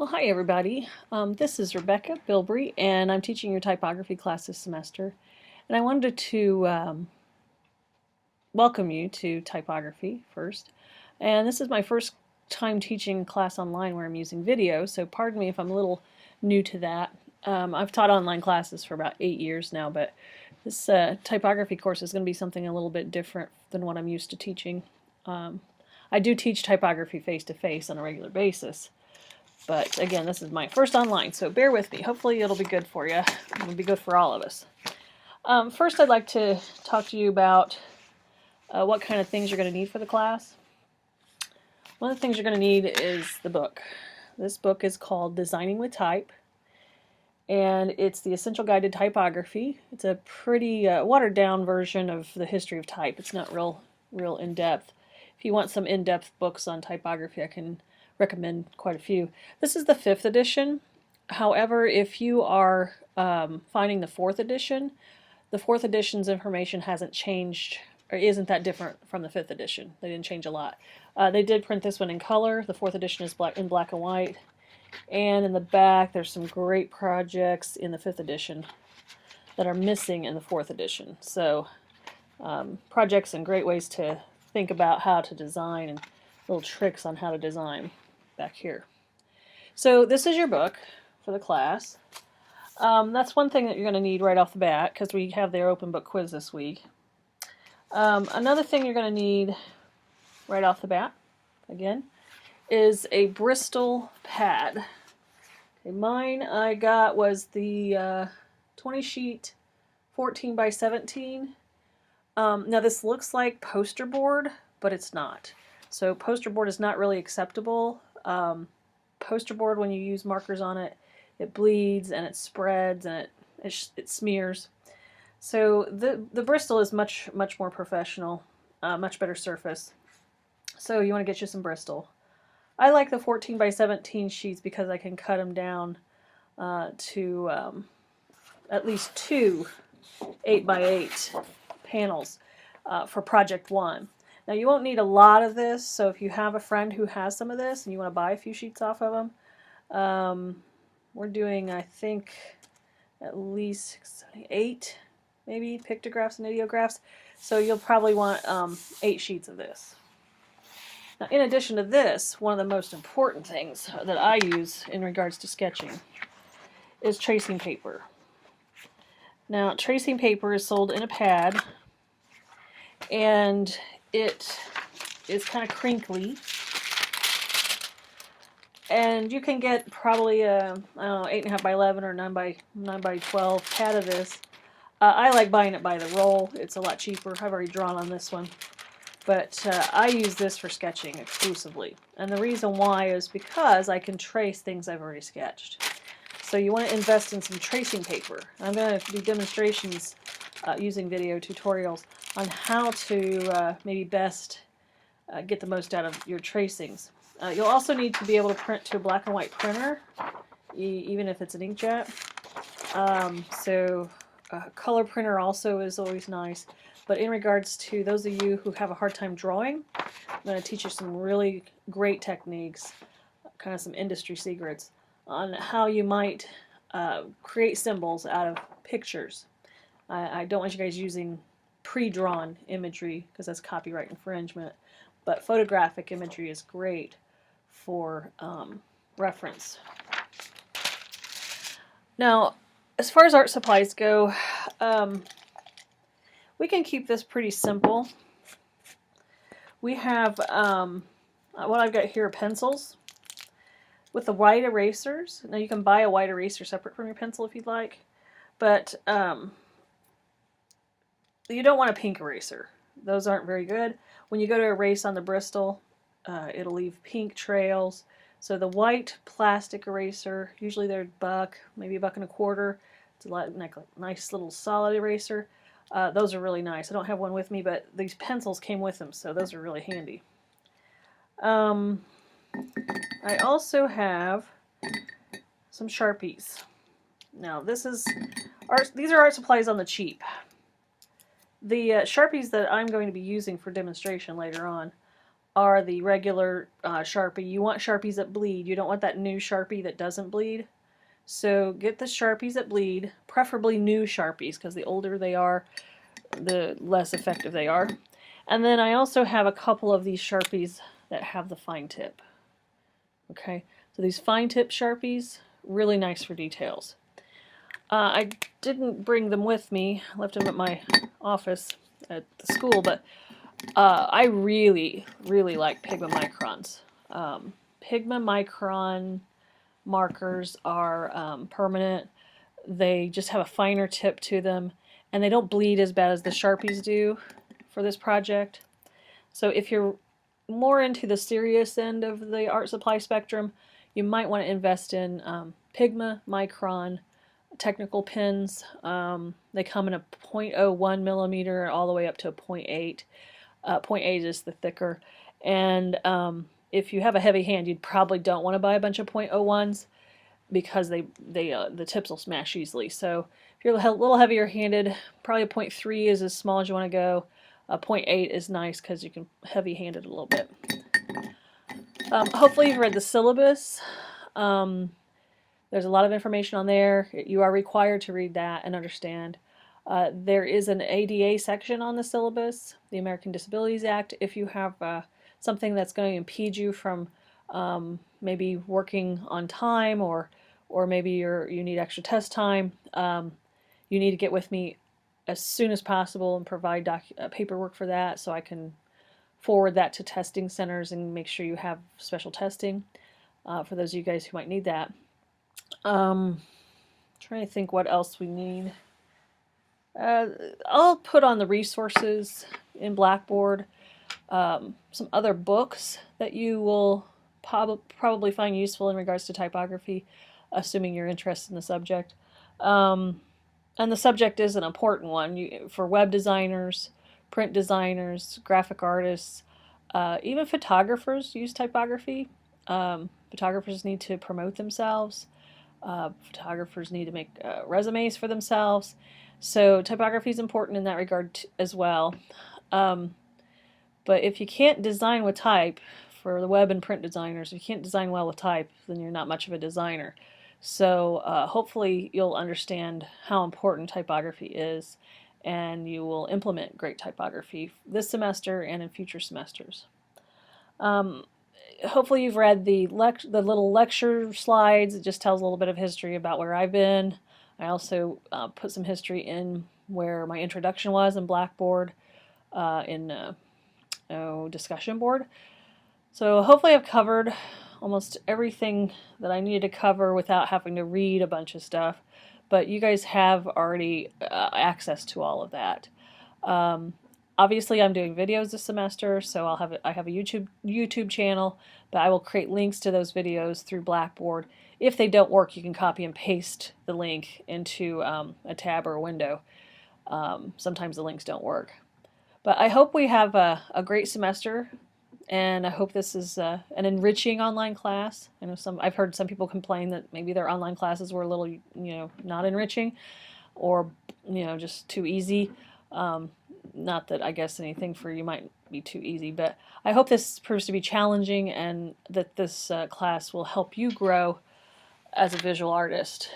Well, hi everybody. This is Rebecca Bilbrey, and I'm teaching your typography class this semester. And I wanted to welcome you to typography first. And this is my first time teaching class online where I'm using video, so pardon me if I'm a little new to that. I've taught online classes for about 8 years now, but this typography course is going to be something a little bit different than what I'm used to teaching. I do teach typography face-to-face on a regular basis. But again, this is my first online, so bear with me. Hopefully it'll be good for you. It'll be good for all of us. First, I'd like to talk to you about what kind of things you're going to need for the class. One of the things you're going to need is the book. This book is called Designing with Type, and it's the Essential Guide to Typography. It's a pretty watered-down version of the history of type. It's not real in-depth. If you want some in-depth books on typography, I can recommend quite a few. This is the 5th edition. However, if you are finding the 4th edition's information hasn't changed or isn't that different from the 5th edition. They didn't change a lot. They did print this one in color. The 4th edition is in black and white. And in the back, there's some great projects in the 5th edition that are missing in the 4th edition. So projects and great ways to think about how to design and little tricks on how to design back here. So this is your book for the class. That's one thing that you're going to need right off the bat because we have their open book quiz this week. Another thing you're going to need right off the bat, again, is a Bristol pad. Okay, mine I got was the 20 sheet 14 by 17. Now this looks like poster board, but it's not. So poster board is not really acceptable. Poster board, when you use markers on it, it bleeds and it spreads and it smears. So the Bristol is much more professional, much better surface. So you want to get you some Bristol. I like the 14 by 17 sheets because I can cut them down to at least 2 8 by 8 panels for project 1. Now you won't need a lot of this, so if you have a friend who has some of this and you want to buy a few sheets off of them, we're doing, I think, at least 8 maybe pictographs and ideographs, so you'll probably want 8 sheets of this. Now in addition to this, one of the most important things that I use in regards to sketching is tracing paper. Now tracing paper is sold in a pad, and it is kind of crinkly, and you can get probably a, I don't know, 8.5 by 11 or 9 by 12 pad of this. I like buying it by the roll. It's a lot cheaper. I've already drawn on this one, but I use this for sketching exclusively, and the reason why is because I can trace things I've already sketched. So you want to invest in some tracing paper. I'm going to do demonstrations using video tutorials on how to maybe best get the most out of your tracings. You'll also need to be able to print to a black and white printer, even if it's an inkjet. So a color printer also is always nice. But in regards to those of you who have a hard time drawing, I'm going to teach you some really great techniques, kind of some industry secrets, on how you might create symbols out of pictures. I don't want you guys using pre-drawn imagery because that's copyright infringement, but photographic imagery is great for reference. Now, as far as art supplies go, we can keep this pretty simple. We have what I've got here are pencils with the white erasers. Now you can buy a white eraser separate from your pencil if you'd like, but you don't want a pink eraser. Those aren't very good. When you go to erase on the Bristol, it'll leave pink trails. So the white plastic eraser, usually they're $1, maybe $1.25. It's a nice little solid eraser. Those are really nice. I don't have one with me, but these pencils came with them, so those are really handy. I also have some Sharpies. Now these are art supplies on the cheap. The Sharpies that I'm going to be using for demonstration later on are the regular Sharpie. You want Sharpies that bleed. You don't want that new Sharpie that doesn't bleed. So get the Sharpies that bleed, preferably new Sharpies, because the older they are, the less effective they are. And then I also have a couple of these Sharpies that have the fine tip. Okay, so these fine tip Sharpies, really nice for details. I didn't bring them with me, I left them at my office at the school, but I really, really like Pigma Microns. Pigma Micron markers are permanent. They just have a finer tip to them, and they don't bleed as bad as the Sharpies do for this project. So if you're more into the serious end of the art supply spectrum, you might want to invest in Pigma Micron technical pens. They come in a 0.01 millimeter all the way up to a 0.8. 0.8 is the thicker, and if you have a heavy hand, you probably don't want to buy a bunch of 0.01s because the tips will smash easily. So if you're a little heavier handed, probably a 0.3 is as small as you want to go. A 0.8 is nice because you can heavy hand it a little bit. Hopefully you've read the syllabus. There's a lot of information on there. You are required to read that and understand. There is an ADA section on the syllabus, the American Disabilities Act. If you have something that's going to impede you from maybe working on time, or maybe you need extra test time, you need to get with me as soon as possible and provide paperwork for that, so I can forward that to testing centers and make sure you have special testing for those of you guys who might need that. Trying to think what else we need. I'll put on the resources in Blackboard, some other books that you will probably find useful in regards to typography, assuming you're interested in the subject. And the subject is an important one for web designers, print designers, graphic artists, even photographers use typography. Photographers need to promote themselves. Photographers need to make resumes for themselves. So typography is important in that regard as well. But if you can't design with type, for the web and print designers, if you can't design well with type, then you're not much of a designer. So hopefully you'll understand how important typography is, and you will implement great typography this semester and in future semesters. Hopefully you've read the little lecture slides. It just tells a little bit of history about where I've been. I also put some history in where my introduction was in Blackboard, in discussion board. So hopefully I've covered almost everything that I needed to cover without having to read a bunch of stuff, but you guys have already access to all of that. Obviously I'm doing videos this semester, so I have a YouTube channel, but I will create links to those videos through Blackboard. If they don't work, you can copy and paste the link into a tab or a window. Sometimes the links don't work. But I hope we have a great semester, and I hope this is an enriching online class. I know I've heard some people complain that maybe their online classes were a little, not enriching, or just too easy. Not that I guess anything for you might be too easy, but I hope this proves to be challenging, and that this class will help you grow as a visual artist,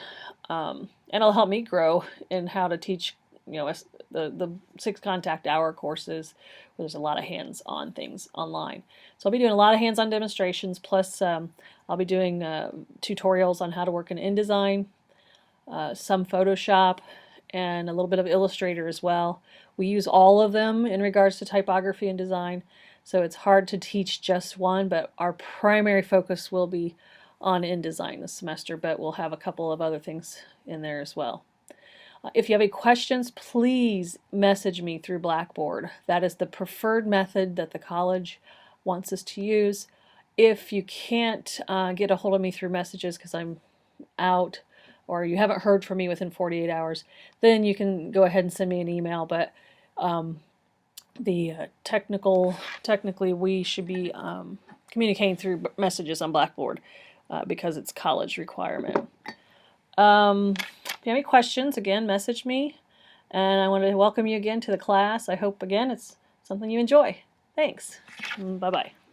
and it'll help me grow in how to teach the 6 contact hour courses, where there's a lot of hands-on things online. So I'll be doing a lot of hands-on demonstrations, plus I'll be doing tutorials on how to work in InDesign, some Photoshop, and a little bit of Illustrator as well. We use all of them in regards to typography and design, so it's hard to teach just one, but our primary focus will be on InDesign this semester, but we'll have a couple of other things in there as well. If you have any questions, please message me through Blackboard. That is the preferred method that the college wants us to use. If you can't get a hold of me through messages because I'm out, or you haven't heard from me within 48 hours, then you can go ahead and send me an email. But technically we should be communicating through messages on Blackboard because it's college requirement. If you have any questions, again, message me, and I want to welcome you again to the class. I hope, again, it's something you enjoy. Thanks. Bye-bye.